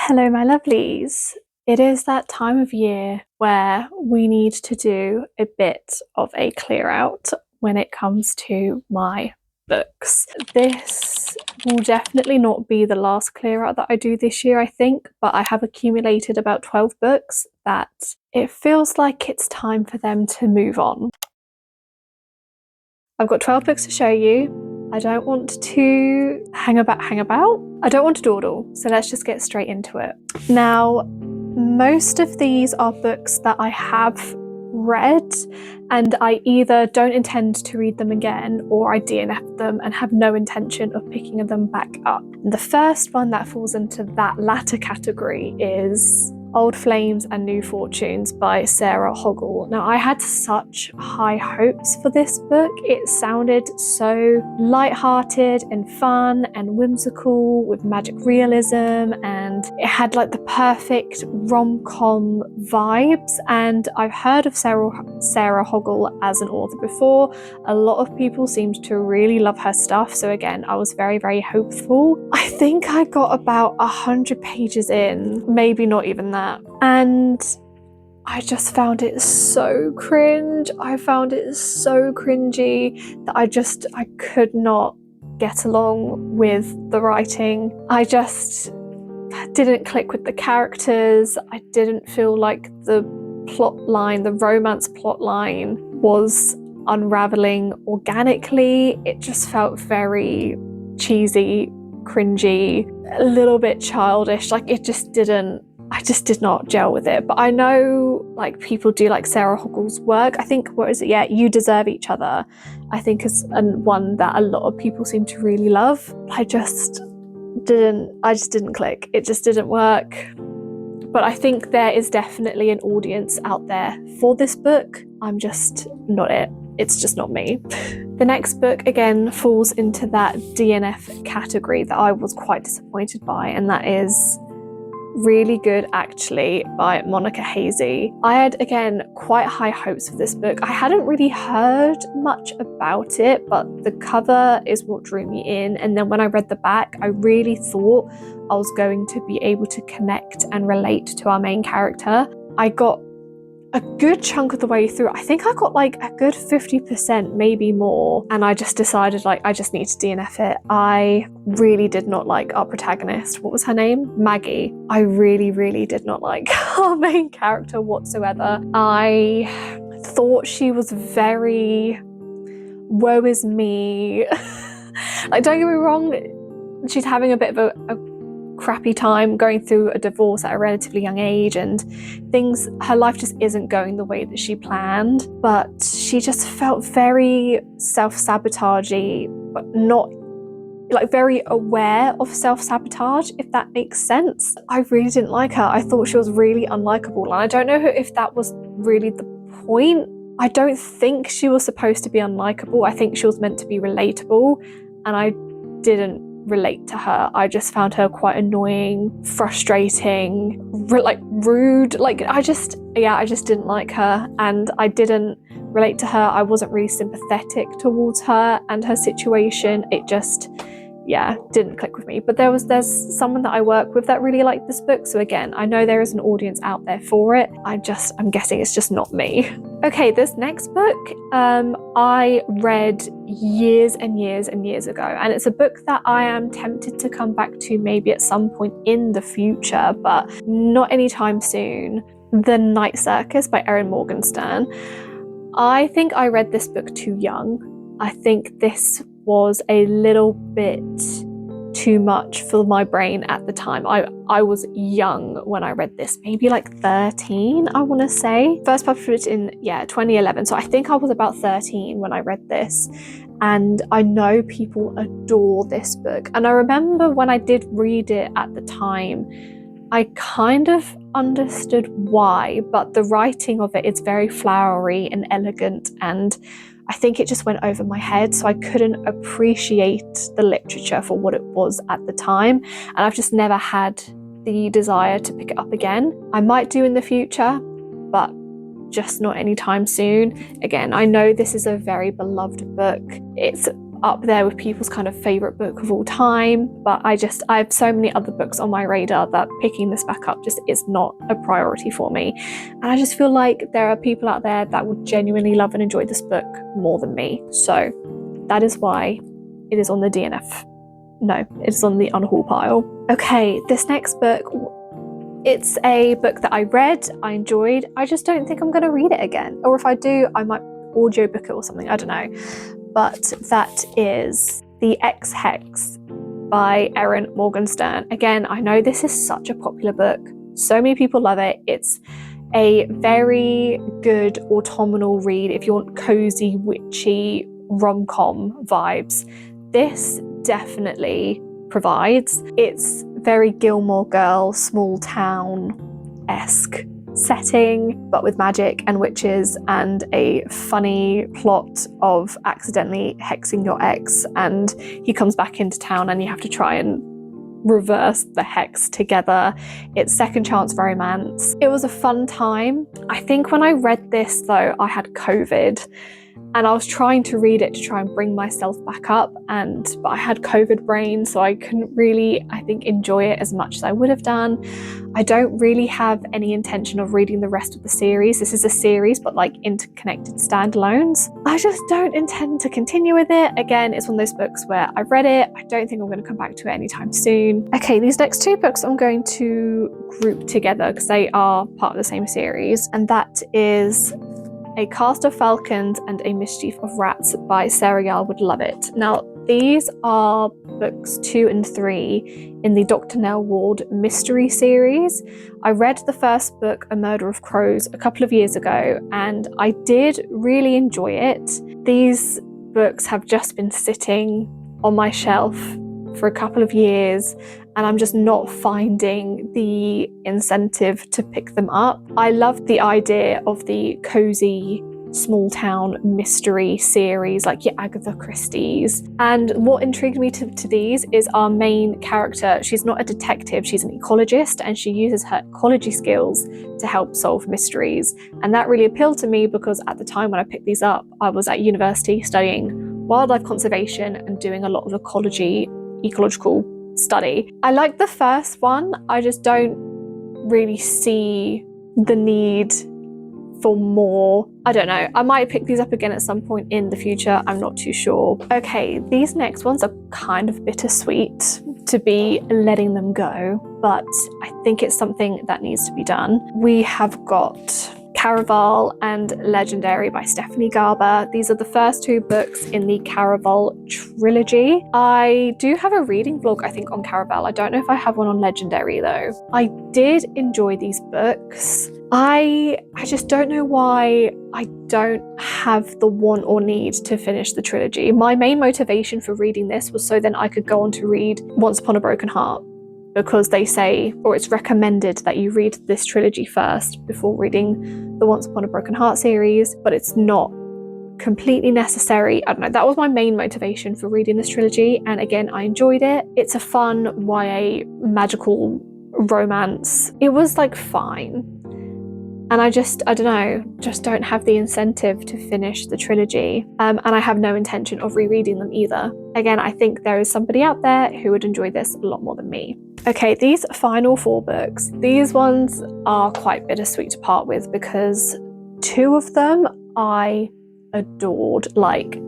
Hello, my lovelies. It is that time of year where we need to do a bit of a clear out when it comes to my books. This will definitely not be the last clear out that I do this year, I think, but I have accumulated about 12 books that it feels like it's time for them to move on. I've got 12 books to show you. I don't want to hang about. I don't want to dawdle, so let's just get straight into it. Now, most of these are books that I have read and I either don't intend to read them again or I DNF them and have no intention of picking them back up. The first one that falls into that latter category is Old Flames and New Fortunes by Sarah Hoggle. Now, I had such high hopes for this book. It sounded so light-hearted and fun and whimsical with magic realism, and it had like the perfect rom-com vibes. And I've heard of Sarah Hoggle as an author before. A lot of people seemed to really love her stuff, so again, I was very, very hopeful. I think I got about 100 pages in, maybe not even that. And I just found it so cringe. I found it so cringy that I could not get along with the writing. I just didn't click with the characters. I didn't feel like the plot line, the romance plot line, was unraveling organically. It just felt very cheesy, cringy, a little bit childish. Like I just did not gel with it. But I know like people do like Sarah Hoggle's work. I think, what is it? Yeah, You Deserve Each Other, I think is one that a lot of people seem to really love. I just didn't click. It just didn't work. But I think there is definitely an audience out there for this book. I'm just not it. It's just not me. The next book again falls into that DNF category that I was quite disappointed by, and that is Really Good Actually by Monica Hazy. I had, again, quite high hopes for this book. I hadn't really heard much about it, but the cover is what drew me in. And then when I read the back, I really thought I was going to be able to connect and relate to our main character. I got a good chunk of the way through. I think I got like a good 50%, maybe more. And I just decided like, I just need to DNF it. I really did not like our protagonist. What was her name? Maggie. I really, really did not like our main character whatsoever. I thought she was very woe is me. Like, don't get me wrong, she's having a bit of a crappy time going through a divorce at a relatively young age, and her life just isn't going the way that she planned, but she just felt very self-sabotagey, but not like very aware of self-sabotage, if that makes sense. I really didn't like her. I thought she was really unlikable, and I don't know if that was really the point. I don't think she was supposed to be unlikable. I think she was meant to be relatable, and I didn't relate to her. I just found her quite annoying, frustrating, like rude. Like I just didn't like her, and I didn't relate to her. I wasn't really sympathetic towards her and her situation. It just, didn't click with me. But there's someone that I work with that really liked this book, so again, I know there is an audience out there for it. I'm guessing it's just not me. Okay, this next book I read years and years and years ago, and it's a book that I am tempted to come back to maybe at some point in the future, but not anytime soon. The Night Circus by Erin Morgenstern. I think I read this book too young. I think this was a little bit too much for my brain at the time. I was young when I read this, maybe like 13, I want to say. First published in 2011, so I think I was about 13 when I read this, and I know people adore this book. And I remember when I did read it at the time, I kind of understood why, but the writing of it is very flowery and elegant, and I think it just went over my head, so I couldn't appreciate the literature for what it was at the time, and I've just never had the desire to pick it up again. I might do in the future, but just not anytime soon. Again, I know this is a very beloved book. It's up there with people's kind of favourite book of all time, but I have so many other books on my radar that picking this back up just is not a priority for me. And I just feel like there are people out there that would genuinely love and enjoy this book more than me. So that is why it is on the DNF. No, it's on the unhaul pile. Okay, this next book, it's a book that I read, I enjoyed. I just don't think I'm going to read it again. Or if I do, I might audiobook it or something, I don't know. But that is The Ex-Hex by Erin Morgenstern. Again, I know this is such a popular book. So many people love it. It's a very good autumnal read if you want cozy, witchy, rom-com vibes. This definitely provides. It's very Gilmore Girl, small town-esque setting, but with magic and witches and a funny plot of accidentally hexing your ex, and he comes back into town and you have to try and reverse the hex together. It's second chance romance. It was a fun time. I think when I read this though, I had COVID and I was trying to read it to try and bring myself back up, but I had COVID brain, so I couldn't really, I think, enjoy it as much as I would have done. I don't really have any intention of reading the rest of the series. This is a series, but like interconnected standalones. I just don't intend to continue with it. Again, it's one of those books where I've read it. I don't think I'm going to come back to it anytime soon. Okay, these next two books I'm going to group together because they are part of the same series, and that is A Cast of Falcons and A Mischief of Rats by Sarah Yarwood Lovett. Now, these are books 2 and 3 in the Dr. Nell Ward mystery series. I read the first book, A Murder of Crows, a couple of years ago, and I did really enjoy it. These books have just been sitting on my shelf for a couple of years, and I'm just not finding the incentive to pick them up. I loved the idea of the cozy small town mystery series like your Agatha Christie's. And what intrigued me to these is our main character. She's not a detective, she's an ecologist, and she uses her ecology skills to help solve mysteries. And that really appealed to me because at the time when I picked these up, I was at university studying wildlife conservation and doing a lot of ecological study. I like the first one, I just don't really see the need for more. I don't know, I might pick these up again at some point in the future, I'm not too sure. Okay, these next ones are kind of bittersweet to be letting them go, but I think it's something that needs to be done. We have got Caraval and Legendary by Stephanie Garber. These are the first 2 books in the Caraval trilogy. I do have a reading vlog, I think, on Caraval. I don't know if I have one on Legendary though. I did enjoy these books. I just don't know why I don't have the want or need to finish the trilogy. My main motivation for reading this was so then I could go on to read Once Upon a Broken Heart, because they say, or it's recommended, that you read this trilogy first before reading the Once Upon a Broken Heart series, but it's not completely necessary. I don't know, that was my main motivation for reading this trilogy, and again, I enjoyed it. It's a fun YA magical romance. It was like fine. And I don't know, just don't have the incentive to finish the trilogy. And I have no intention of rereading them either. Again, I think there is somebody out there who would enjoy this a lot more than me. Okay, these final 4 books, these ones are quite bittersweet to part with because 2 of them I adored, like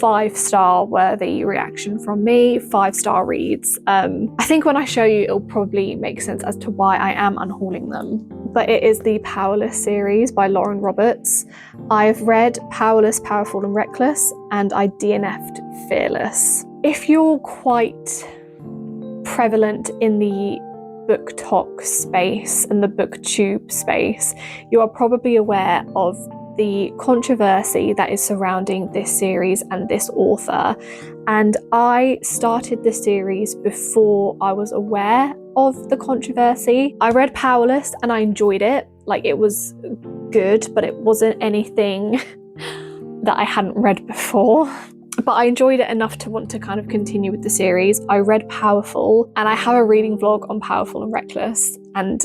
5-star worthy reaction from me, 5-star reads. I think when I show you, it'll probably make sense as to why I am unhauling them. But it is the Powerless series by Lauren Roberts. I've read Powerless, Powerful and Reckless, and I DNF'd Fearless. If you're quite prevalent in the BookTok space and the BookTube space, you are probably aware of the controversy that is surrounding this series and this author. And I started this series before I was aware of the controversy. I read Powerless and I enjoyed it. Like, it was good, but it wasn't anything that I hadn't read before. But I enjoyed it enough to want to kind of continue with the series. I read Powerful, and I have a reading vlog on Powerful and Reckless. And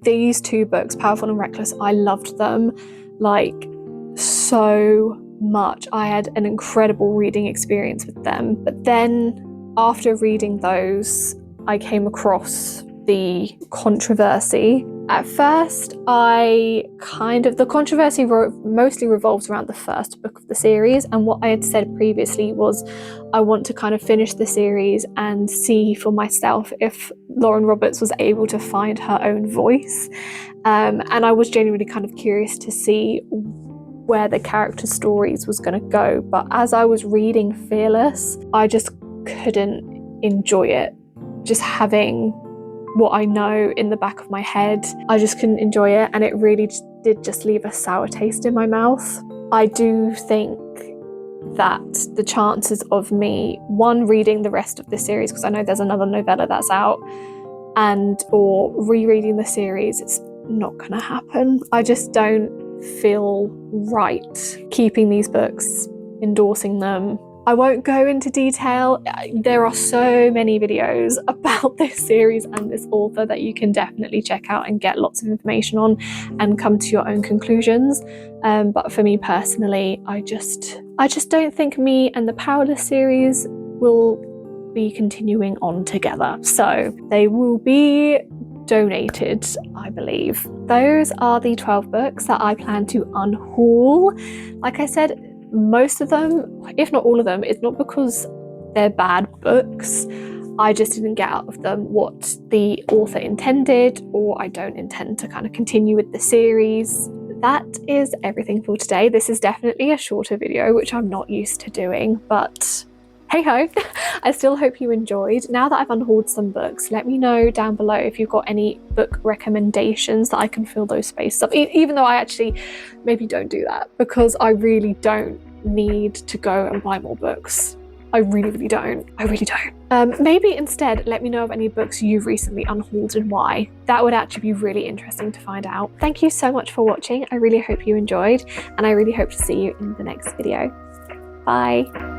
these 2 books, Powerful and Reckless, I loved them like so much. I had an incredible reading experience with them. But then after reading those, I came across the controversy. At first, the controversy mostly revolves around the first book of the series, and what I had said previously was I want to kind of finish the series and see for myself if Lauren Roberts was able to find her own voice. And I was genuinely kind of curious to see where the character stories was going to go. But as I was reading Fearless, I just couldn't enjoy it. Just having what I know in the back of my head, I just couldn't enjoy it, and it really did just leave a sour taste in my mouth. I do think that the chances of me, one, reading the rest of the series, because I know there's another novella that's out, or rereading the series, it's not gonna happen. I just don't feel right keeping these books, endorsing them. I won't go into detail. There are so many videos about this series and this author that you can definitely check out and get lots of information on and come to your own conclusions. But for me personally, I just don't think me and the Powerless series will be continuing on together. So they will be donated, I believe. Those are the 12 books that I plan to unhaul. Like I said, most of them, if not all of them, it's not because they're bad books. I just didn't get out of them what the author intended, or I don't intend to kind of continue with the series. That is everything for today. This is definitely a shorter video, which I'm not used to doing, but hey ho, I still hope you enjoyed. Now that I've unhauled some books, let me know down below if you've got any book recommendations that I can fill those spaces up, even though I actually maybe don't do that, because I really don't need to go and buy more books. I really don't. Maybe instead let me know of any books you've recently unhauled and why. That would actually be really interesting to find out. Thank you so much for watching. I really hope you enjoyed, and I really hope to see you in the next video. Bye.